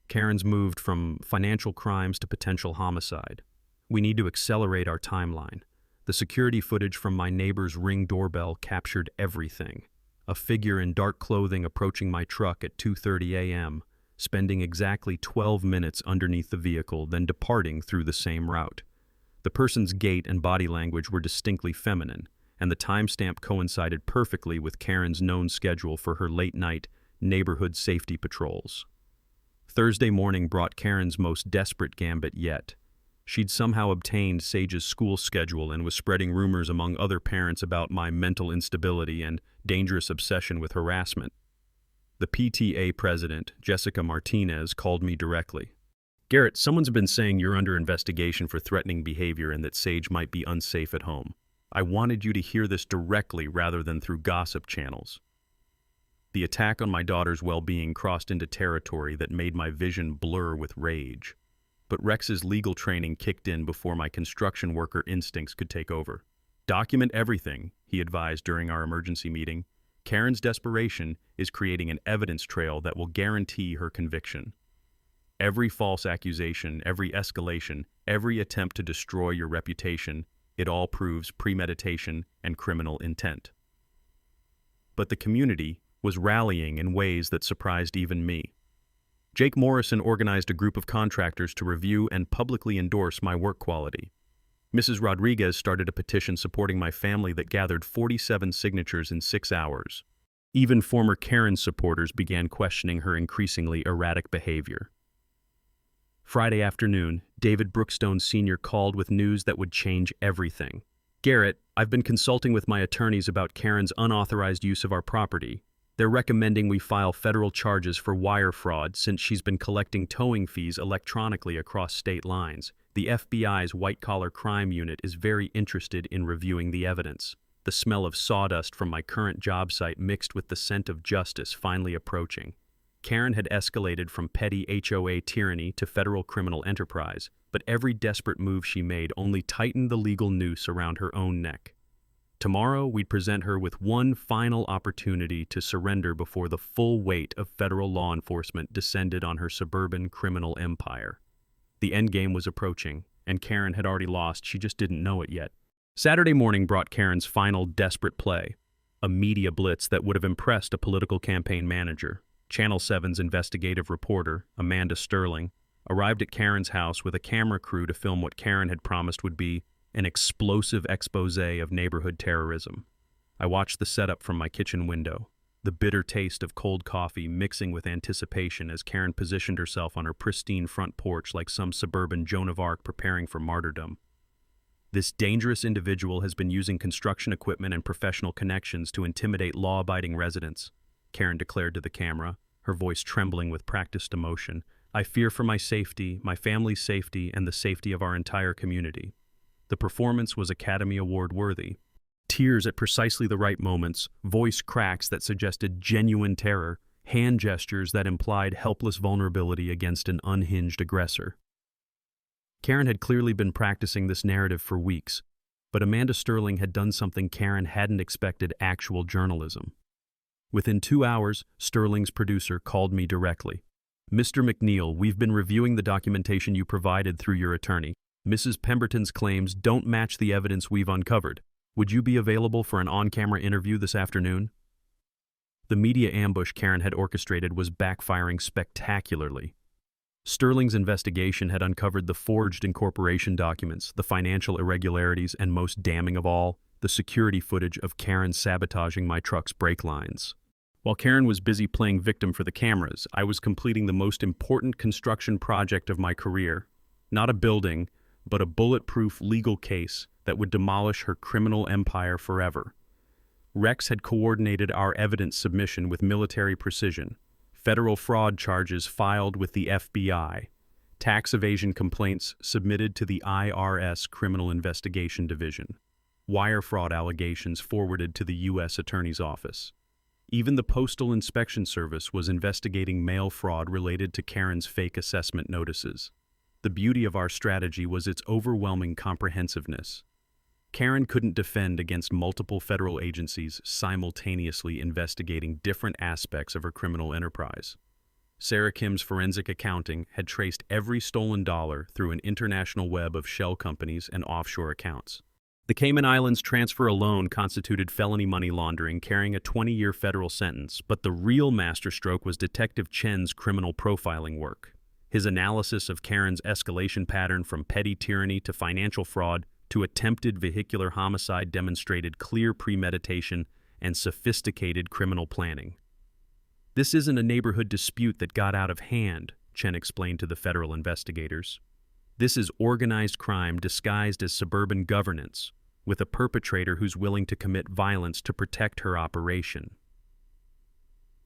"Karen's moved from financial crimes to potential homicide. We need to accelerate our timeline. The security footage from my neighbor's Ring doorbell captured everything. A figure in dark clothing approaching my truck at 2:30 a.m., spending exactly 12 minutes underneath the vehicle, then departing through the same route. The person's gait and body language were distinctly feminine, and the timestamp coincided perfectly with Karen's known schedule for her late-night neighborhood safety patrols. Thursday morning brought Karen's most desperate gambit yet. She'd somehow obtained Sage's school schedule and was spreading rumors among other parents about my mental instability and dangerous obsession with harassment. The PTA president, Jessica Martinez, called me directly. "Garrett, someone's been saying you're under investigation for threatening behavior and that Sage might be unsafe at home. I wanted you to hear this directly rather than through gossip channels." The attack on my daughter's well-being crossed into territory that made my vision blur with rage. But Rex's legal training kicked in before my construction worker instincts could take over. "Document everything," he advised during our emergency meeting. Karen's desperation is creating an evidence trail that will guarantee her conviction. Every false accusation, every escalation, every attempt to destroy your reputation, it all proves premeditation and criminal intent. But the community was rallying in ways that surprised even me. Jake Morrison organized a group of contractors to review and publicly endorse my work quality. Mrs. Rodriguez started a petition supporting my family that gathered 47 signatures in 6 hours. Even former Karen supporters began questioning her increasingly erratic behavior. Friday afternoon, David Brookstone Sr. called with news that would change everything. "Garrett, I've been consulting with my attorneys about Karen's unauthorized use of our property. They're recommending we file federal charges for wire fraud since she's been collecting towing fees electronically across state lines. The FBI's white-collar crime unit is very interested in reviewing the evidence. The smell of sawdust from my current job site mixed with the scent of justice finally approaching." Karen had escalated from petty HOA tyranny to federal criminal enterprise, but every desperate move she made only tightened the legal noose around her own neck. Tomorrow, we'd present her with one final opportunity to surrender before the full weight of federal law enforcement descended on her suburban criminal empire. The endgame was approaching, and Karen had already lost, she just didn't know it yet. Saturday morning brought Karen's final desperate play, a media blitz that would have impressed a political campaign manager. Channel 7's investigative reporter, Amanda Sterling, arrived at Karen's house with a camera crew to film what Karen had promised would be an explosive expose of neighborhood terrorism. I watched the setup from my kitchen window, the bitter taste of cold coffee mixing with anticipation as Karen positioned herself on her pristine front porch like some suburban Joan of Arc preparing for martyrdom. This dangerous individual has been using construction equipment and professional connections to intimidate law-abiding residents, Karen declared to the camera, her voice trembling with practiced emotion. "I fear for my safety, my family's safety, and the safety of our entire community." The performance was Academy Award worthy. Tears at precisely the right moments, voice cracks that suggested genuine terror, hand gestures that implied helpless vulnerability against an unhinged aggressor. Karen had clearly been practicing this narrative for weeks, but Amanda Sterling had done something Karen hadn't expected: actual journalism. Within 2 hours, Sterling's producer called me directly. "Mr. McNeil, we've been reviewing the documentation you provided through your attorney. Mrs. Pemberton's claims don't match the evidence we've uncovered. Would you be available for an on-camera interview this afternoon?" The media ambush Karen had orchestrated was backfiring spectacularly. Sterling's investigation had uncovered the forged incorporation documents, the financial irregularities, and most damning of all, the security footage of Karen sabotaging my truck's brake lines. While Karen was busy playing victim for the cameras, I was completing the most important construction project of my career. Not a building, but a bulletproof legal case that would demolish her criminal empire forever. Rex had coordinated our evidence submission with military precision, federal fraud charges filed with the FBI, tax evasion complaints submitted to the IRS Criminal Investigation Division, wire fraud allegations forwarded to the U.S. Attorney's Office. Even the Postal Inspection Service was investigating mail fraud related to Karen's fake assessment notices. The beauty of our strategy was its overwhelming comprehensiveness. Karen couldn't defend against multiple federal agencies simultaneously investigating different aspects of her criminal enterprise. Sarah Kim's forensic accounting had traced every stolen dollar through an international web of shell companies and offshore accounts. The Cayman Islands transfer alone constituted felony money laundering, carrying a 20-year federal sentence, but the real masterstroke was Detective Chen's criminal profiling work. His analysis of Karen's escalation pattern from petty tyranny to financial fraud to attempted vehicular homicide demonstrated clear premeditation and sophisticated criminal planning. "This isn't a neighborhood dispute that got out of hand," Chen explained to the federal investigators. "This is organized crime disguised as suburban governance, with a perpetrator who's willing to commit violence to protect her operation."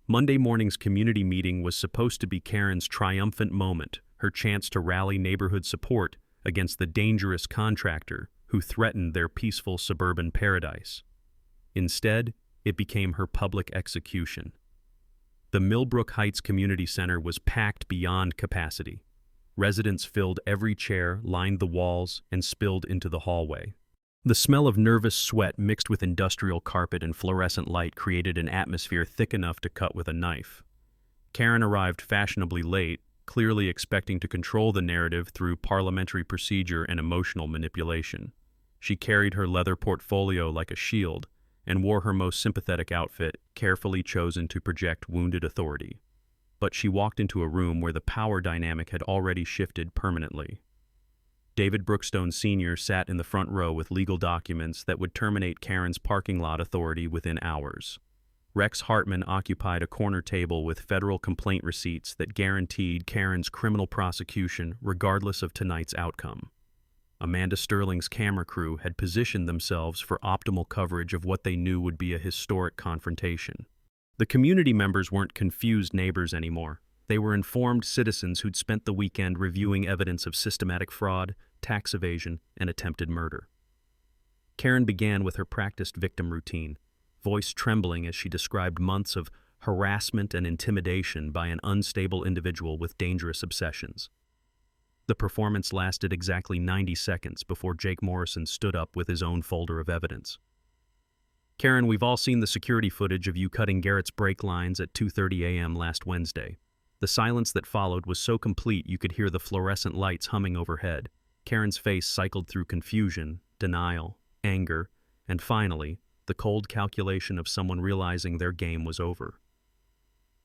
Monday morning's community meeting was supposed to be Karen's triumphant moment, her chance to rally neighborhood support against the dangerous contractor who threatened their peaceful suburban paradise. Instead, it became her public execution. The Millbrook Heights Community Center was packed beyond capacity. Residents filled every chair, lined the walls, and spilled into the hallway. The smell of nervous sweat mixed with industrial carpet and fluorescent light created an atmosphere thick enough to cut with a knife. Karen arrived fashionably late, clearly expecting to control the narrative through parliamentary procedure and emotional manipulation. She carried her leather portfolio like a shield and wore her most sympathetic outfit, carefully chosen to project wounded authority. But she walked into a room where the power dynamic had already shifted permanently. David Brookstone Sr. sat in the front row with legal documents that would terminate Karen's parking lot authority within hours. Rex Hartman occupied a corner table with federal complaint receipts that guaranteed Karen's criminal prosecution regardless of tonight's outcome. Amanda Sterling's camera crew had positioned themselves for optimal coverage of what they knew would be a historic confrontation. The community members weren't confused neighbors anymore. They were informed citizens who'd spent the weekend reviewing evidence of systematic fraud, tax evasion, and attempted murder. Karen began with her practiced victim routine, voice trembling as she described months of harassment and intimidation by an unstable individual with dangerous obsessions. The performance lasted exactly 90 seconds before Jake Morrison stood up with his own folder of evidence. Karen, we've all seen the security footage of you cutting Garrett's brake lines at 2:30 a.m. last Wednesday. The silence that followed was so complete you could hear the fluorescent lights humming overhead. Karen's face cycled through confusion, denial, anger, and finally, the cold calculation of someone realizing their game was over.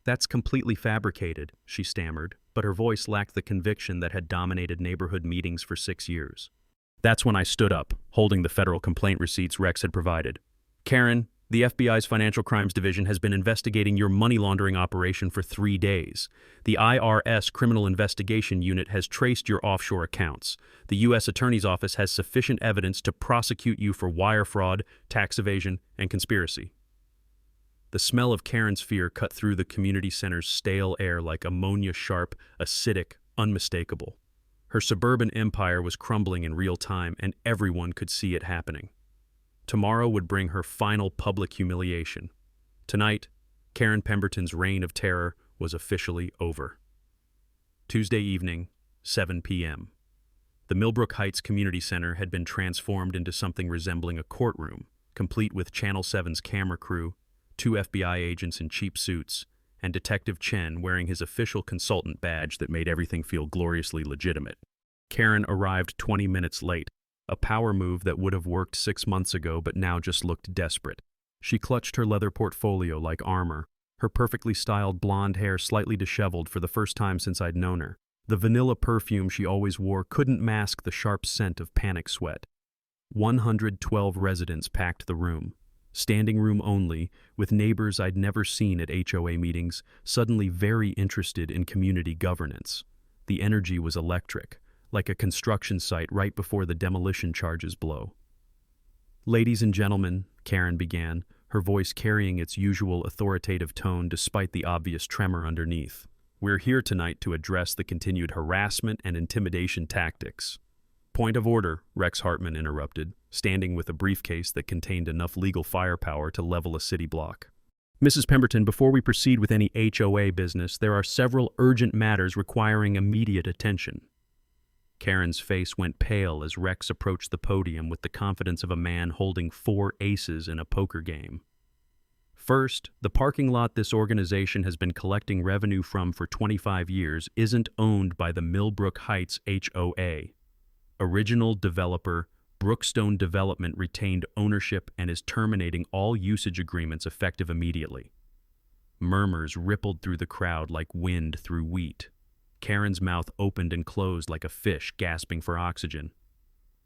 "That's completely fabricated," she stammered, but her voice lacked the conviction that had dominated neighborhood meetings for 6 years. That's when I stood up, holding the federal complaint receipts Rex had provided. "Karen, the FBI's Financial Crimes Division has been investigating your money laundering operation for 3 days. The IRS Criminal Investigation Unit has traced your offshore accounts. The U.S. Attorney's Office has sufficient evidence to prosecute you for wire fraud, tax evasion, and conspiracy." The smell of Karen's fear cut through the community center's stale air like ammonia-sharp, acidic, unmistakable. Her suburban empire was crumbling in real time, and everyone could see it happening. Tomorrow would bring her final public humiliation. Tonight, Karen Pemberton's reign of terror was officially over. Tuesday evening, 7 p.m. The Millbrook Heights Community Center had been transformed into something resembling a courtroom, complete with Channel 7's camera crew, 2 FBI agents in cheap suits, and Detective Chen wearing his official consultant badge that made everything feel gloriously legitimate. Karen arrived 20 minutes late, a power move that would have worked 6 months ago but now just looked desperate. She clutched her leather portfolio like armor, her perfectly styled blonde hair slightly disheveled for the first time since I'd known her. The vanilla perfume she always wore couldn't mask the sharp scent of panic sweat. 112 residents packed the room. Standing room only, with neighbors I'd never seen at HOA meetings, suddenly very interested in community governance. The energy was electric, like a construction site right before the demolition charges blow. "Ladies and gentlemen," Karen began, her voice carrying its usual authoritative tone despite the obvious tremor underneath. "We're here tonight to address the continued harassment and intimidation tactics." "Point of order," Rex Hartman interrupted, standing with a briefcase that contained enough legal firepower to level a city block. "Mrs. Pemberton, before we proceed with any HOA business, there are several urgent matters requiring immediate attention." Karen's face went pale as Rex approached the podium with the confidence of a man holding 4 aces in a poker game. "First, the parking lot this organization has been collecting revenue from for 25 years isn't owned by the Millbrook Heights HOA. Original developer Brookstone Development retained ownership and is terminating all usage agreements effective immediately." Murmurs rippled through the crowd like wind through wheat. Karen's mouth opened and closed like a fish gasping for oxygen.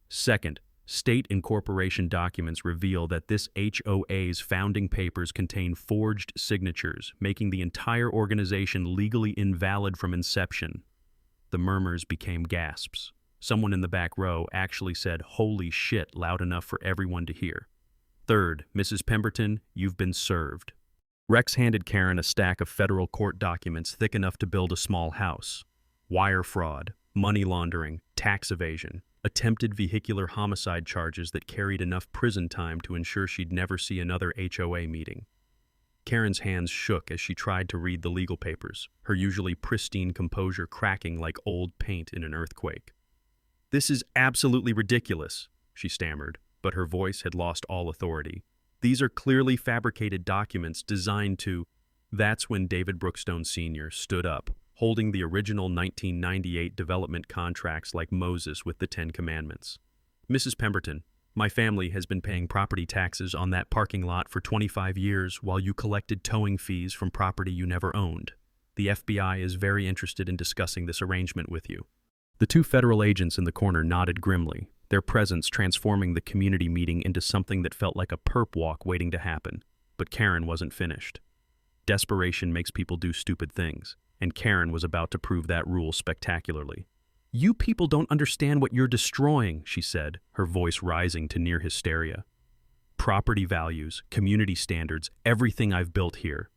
"Second, state incorporation documents reveal that this HOA's founding papers contain forged signatures, making the entire organization legally invalid from inception." The murmurs became gasps. Someone in the back row actually said, "Holy shit," loud enough for everyone to hear. "Third, Mrs. Pemberton, you've been served." Rex handed Karen a stack of federal court documents thick enough to build a small house. Wire fraud, money laundering, tax evasion, attempted vehicular homicide charges that carried enough prison time to ensure she'd never see another HOA meeting. Karen's hands shook as she tried to read the legal papers, her usually pristine composure cracking like old paint in an earthquake. "This is absolutely ridiculous," she stammered. but her voice had lost all authority. "These are clearly fabricated documents designed to—" That's when David Brookstone Sr. stood up, holding the original 1998 development contracts like Moses with the Ten Commandments. "Mrs. Pemberton, my family has been paying property taxes on that parking lot for 25 years while you collected towing fees from property you never owned. The FBI is very interested in discussing this arrangement with you." The two federal agents in the corner nodded grimly, their presence transforming the community meeting into something that felt like a perp walk waiting to happen. But Karen wasn't finished. Desperation makes people do stupid things, and Karen was about to prove that rule spectacularly. "You people don't understand what you're destroying," she said, her voice rising to near hysteria. "Property values, community standards, everything I've built here."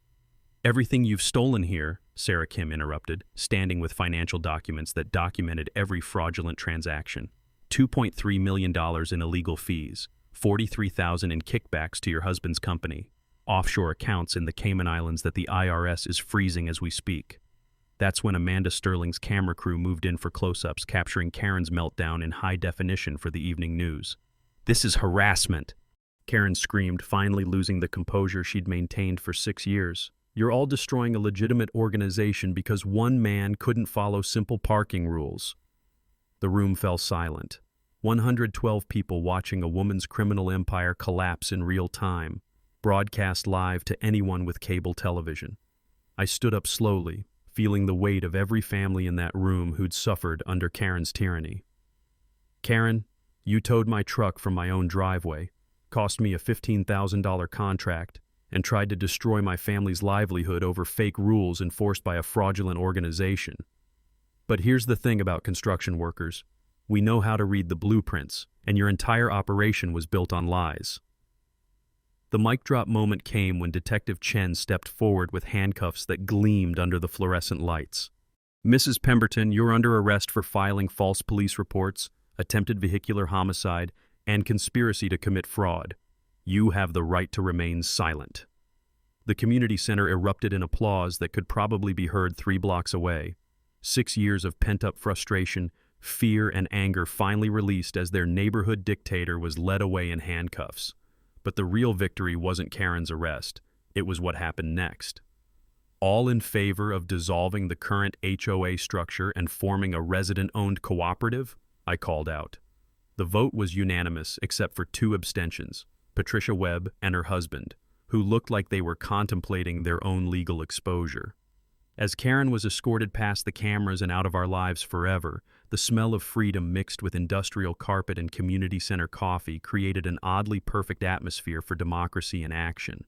"Everything you've stolen here," Sarah Kim interrupted, standing with financial documents that documented every fraudulent transaction. $2.3 million in illegal fees, $43,000 in kickbacks to your husband's company, offshore accounts in the Cayman Islands that the IRS is freezing as we speak. That's when Amanda Sterling's camera crew moved in for close-ups, capturing Karen's meltdown in high definition for the evening news. "This is harassment," Karen screamed, finally losing the composure she'd maintained for 6 years. "You're all destroying a legitimate organization because one man couldn't follow simple parking rules." The room fell silent. 112 people watching a woman's criminal empire collapse in real time, broadcast live to anyone with cable television. I stood up slowly, feeling the weight of every family in that room who'd suffered under Karen's tyranny. "Karen, you towed my truck from my own driveway, cost me a $15,000 contract, and tried to destroy my family's livelihood over fake rules enforced by a fraudulent organization. But here's the thing about construction workers. We know how to read the blueprints, and your entire operation was built on lies." The mic drop moment came when Detective Chen stepped forward with handcuffs that gleamed under the fluorescent lights. "Mrs. Pemberton, you're under arrest for filing false police reports, attempted vehicular homicide, and conspiracy to commit fraud. You have the right to remain silent." The community center erupted in applause that could probably be heard 3 blocks away. 6 years of pent-up frustration, fear, and anger finally released as their neighborhood dictator was led away in handcuffs. But the real victory wasn't Karen's arrest. It was what happened next. "All in favor of dissolving the current HOA structure and forming a resident-owned cooperative?" I called out. The vote was unanimous except for 2 abstentions, Patricia Webb and her husband, who looked like they were contemplating their own legal exposure. As Karen was escorted past the cameras and out of our lives forever, the smell of freedom mixed with industrial carpet and community center coffee created an oddly perfect atmosphere for democracy in action.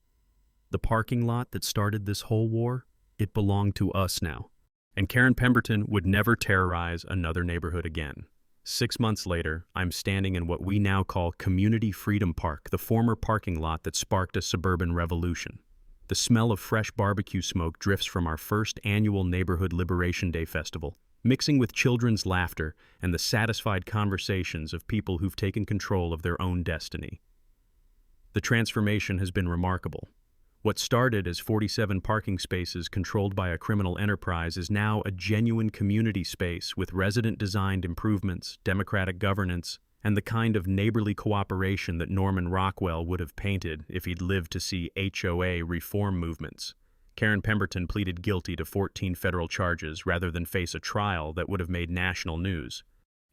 The parking lot that started this whole war, it belonged to us now. And Karen Pemberton would never terrorize another neighborhood again. 6 months later, I'm standing in what we now call Community Freedom Park, the former parking lot that sparked a suburban revolution. The smell of fresh barbecue smoke drifts from our first annual Neighborhood Liberation Day festival, mixing with children's laughter and the satisfied conversations of people who've taken control of their own destiny. The transformation has been remarkable. What started as 47 parking spaces controlled by a criminal enterprise is now a genuine community space with resident-designed improvements, democratic governance, and the kind of neighborly cooperation that Norman Rockwell would have painted if he'd lived to see HOA reform movements. Karen Pemberton pleaded guilty to 14 federal charges rather than face a trial that would have made national news.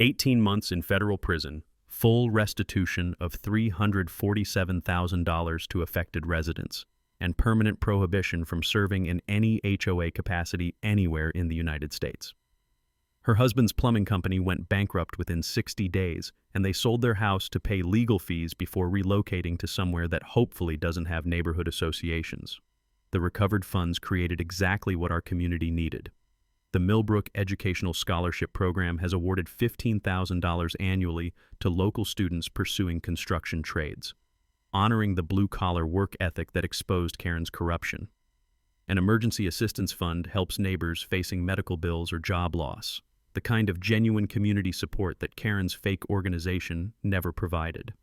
18 months in federal prison, full restitution of $347,000 to affected residents, and permanent prohibition from serving in any HOA capacity anywhere in the United States. Her husband's plumbing company went bankrupt within 60 days, and they sold their house to pay legal fees before relocating to somewhere that hopefully doesn't have neighborhood associations. The recovered funds created exactly what our community needed. The Millbrook Educational Scholarship Program has awarded $15,000 annually to local students pursuing construction trades, honoring the blue-collar work ethic that exposed Karen's corruption. An emergency assistance fund helps neighbors facing medical bills or job loss, the kind of genuine community support that Karen's fake organization never provided.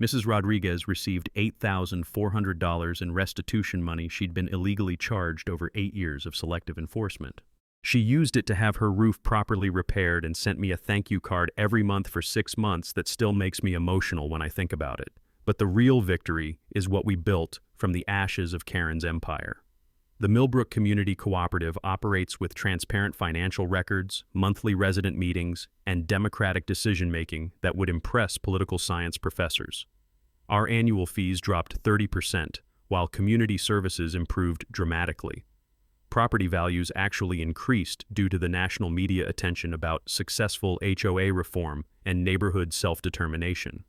Mrs. Rodriguez received $8,400 in restitution money she'd been illegally charged over 8 years of selective enforcement. She used it to have her roof properly repaired and sent me a thank you card every month for 6 months that still makes me emotional when I think about it. But the real victory is what we built from the ashes of Karen's empire. The Millbrook Community Cooperative operates with transparent financial records, monthly resident meetings, and democratic decision-making that would impress political science professors. Our annual fees dropped 30%, while community services improved dramatically. Property values actually increased due to the national media attention about successful HOA reform and neighborhood self-determination.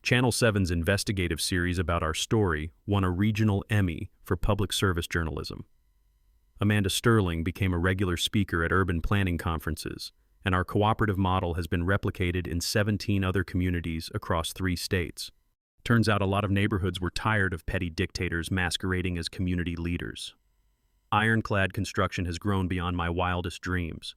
Channel 7's investigative series about our story won a regional Emmy for public service journalism. Amanda Sterling became a regular speaker at urban planning conferences, and our cooperative model has been replicated in 17 other communities across 3 states. Turns out a lot of neighborhoods were tired of petty dictators masquerading as community leaders. Ironclad construction has grown beyond my wildest dreams.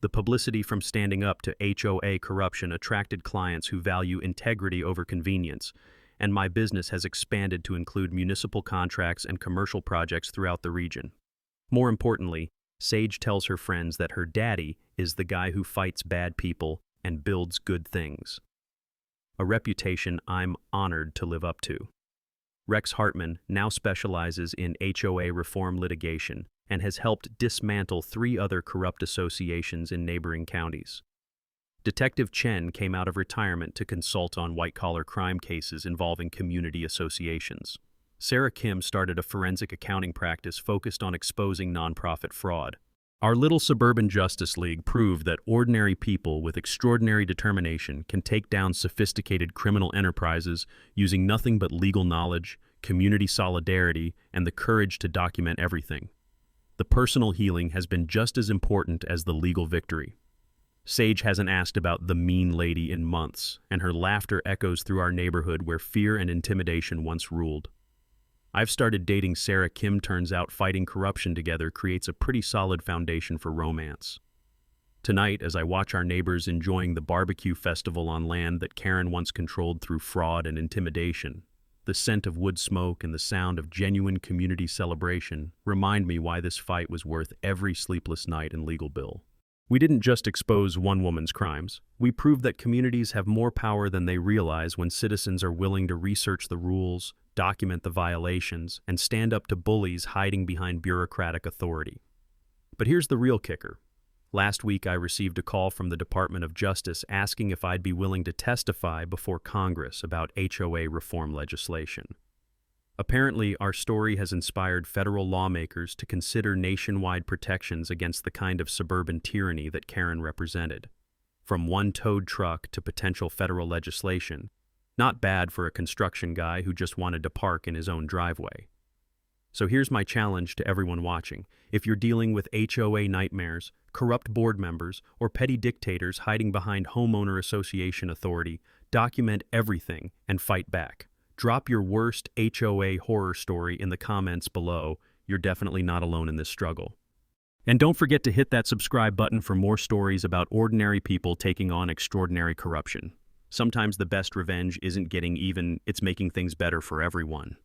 The publicity from standing up to HOA corruption attracted clients who value integrity over convenience, and my business has expanded to include municipal contracts and commercial projects throughout the region. More importantly, Sage tells her friends that her daddy is the guy who fights bad people and builds good things. A reputation I'm honored to live up to. Rex Hartman now specializes in HOA reform litigation and has helped dismantle 3 other corrupt associations in neighboring counties. Detective Chen came out of retirement to consult on white-collar crime cases involving community associations. Sarah Kim started a forensic accounting practice focused on exposing nonprofit fraud. Our little suburban Justice League proved that ordinary people with extraordinary determination can take down sophisticated criminal enterprises using nothing but legal knowledge, community solidarity, and the courage to document everything. The personal healing has been just as important as the legal victory. Sage hasn't asked about the mean lady in months, and her laughter echoes through our neighborhood where fear and intimidation once ruled. I've started dating Sarah Kim. Turns out fighting corruption together creates a pretty solid foundation for romance. Tonight, as I watch our neighbors enjoying the barbecue festival on land that Karen once controlled through fraud and intimidation, the scent of wood smoke and the sound of genuine community celebration remind me why this fight was worth every sleepless night and legal bill. We didn't just expose one woman's crimes. We proved that communities have more power than they realize when citizens are willing to research the rules, document the violations, and stand up to bullies hiding behind bureaucratic authority. But here's the real kicker. Last week I received a call from the Department of Justice asking if I'd be willing to testify before Congress about HOA reform legislation. Apparently, our story has inspired federal lawmakers to consider nationwide protections against the kind of suburban tyranny that Karen represented. From one-towed truck to potential federal legislation, not bad for a construction guy who just wanted to park in his own driveway. So here's my challenge to everyone watching. If you're dealing with HOA nightmares, corrupt board members, or petty dictators hiding behind Homeowner Association authority, document everything and fight back. Drop your worst HOA horror story in the comments below. You're definitely not alone in this struggle. And don't forget to hit that subscribe button for more stories about ordinary people taking on extraordinary corruption. Sometimes the best revenge isn't getting even, it's making things better for everyone.